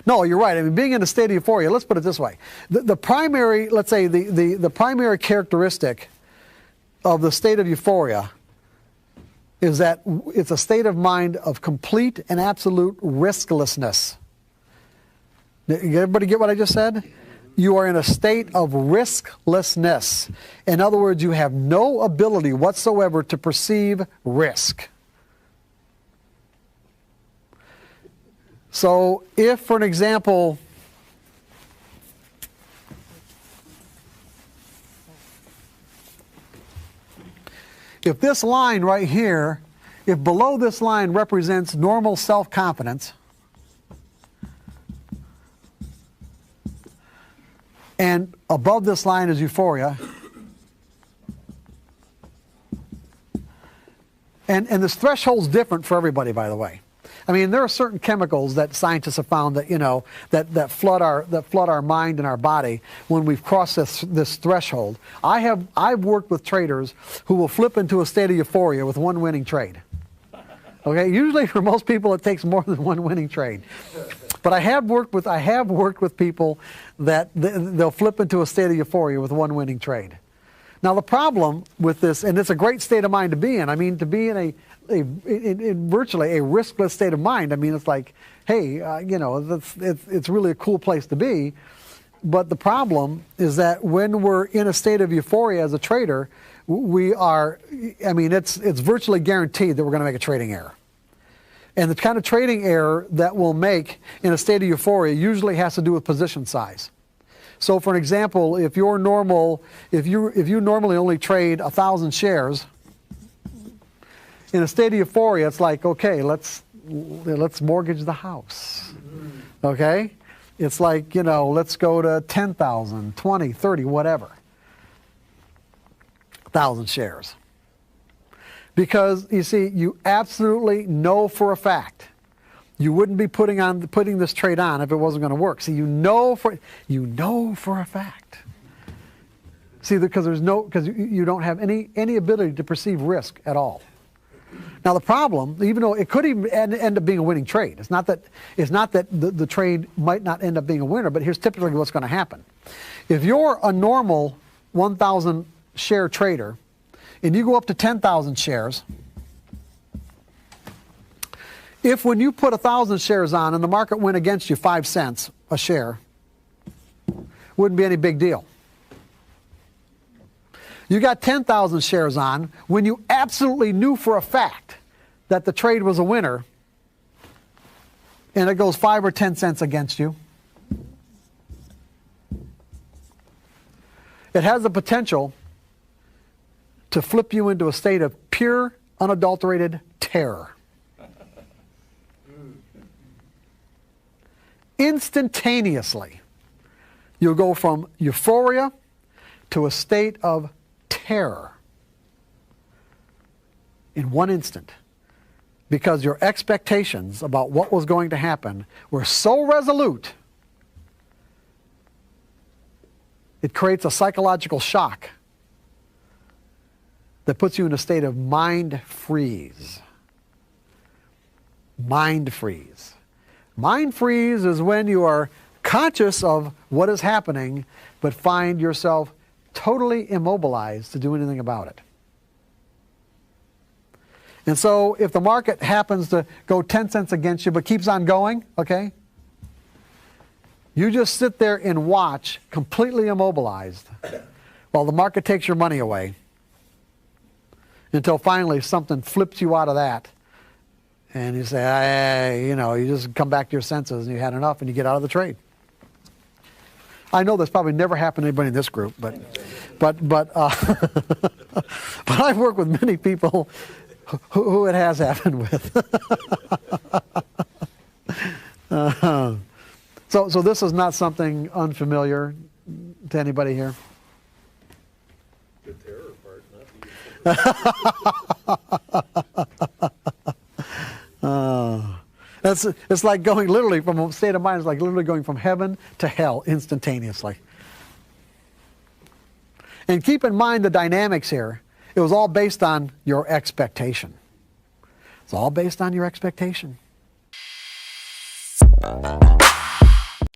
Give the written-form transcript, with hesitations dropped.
No, you're right. I mean, being in a state of euphoria, let's put it this way. The primary, let's say, the primary characteristic of the state of euphoria is that it's a state of mind of complete and absolute risklessness. Did everybody get what I just said? You are in a state of risklessness. In other words, you have no ability whatsoever to perceive risk. So if, for an example, if this line right here, if below this line represents normal self-confidence, and above this line is euphoria, and this threshold's different for everybody, by the way. I mean, there are certain chemicals that scientists have found that, you know, that flood our mind and our body when we've crossed this threshold. I've worked with traders who will flip into a state of euphoria with one winning trade. Okay, usually for most people it takes more than one winning trade. But I have worked with people that they'll flip into a state of euphoria with one winning trade. Now the problem with this, and it's a great state of mind to be in. I mean, to be in in virtually a riskless state of mind. I mean, it's like, hey, you know, it's really a cool place to be. But the problem is that when we're in a state of euphoria as a trader, we are, I mean, it's virtually guaranteed that we're going to make a trading error. And the kind of trading error that we'll make in a state of euphoria usually has to do with position size. So for an example, if you normally only trade 1,000 shares, in a state of euphoria, it's like, okay, let's mortgage the house. Okay? It's like, you know, let's go to 10,000, 20, 30, whatever. 1,000 shares. Because, you see, you absolutely know for a fact you wouldn't be putting this trade on if it wasn't going to work. See, you know for a fact. See, because you don't have any ability to perceive risk at all. Now the problem, even though it could even end up being a winning trade, it's not that the trade might not end up being a winner, but here's typically what's going to happen. If you're a normal 1,000 share trader and you go up to 10,000 shares, if when you put 1,000 shares on and the market went against you 5 cents a share, wouldn't be any big deal. You got 10,000 shares on when you absolutely knew for a fact that the trade was a winner, and it goes 5 or 10 cents against you. It has the potential to flip you into a state of pure, unadulterated terror. Instantaneously, you'll go from euphoria to a state of terror in one instant, because your expectations about what was going to happen were so resolute, it creates a psychological shock that puts you in a state of mind freeze. Mind freeze. Mind freeze is when you are conscious of what is happening, but find yourself totally immobilized to do anything about it. And so if the market happens to go 10 cents against you but keeps on going, okay, you just sit there and watch, completely immobilized, while the market takes your money away, until finally something flips you out of that, and you say, hey, you know, you just come back to your senses and you had enough and you get out of the trade. I know that's probably never happened to anybody in this group, but I've worked with many people who it has happened with. So this is not something unfamiliar to anybody here. The terror part, It's like going literally from a state of mind, is like literally going from heaven to hell instantaneously. And keep in mind the dynamics here. It was all based on your expectation. It's all based on your expectation.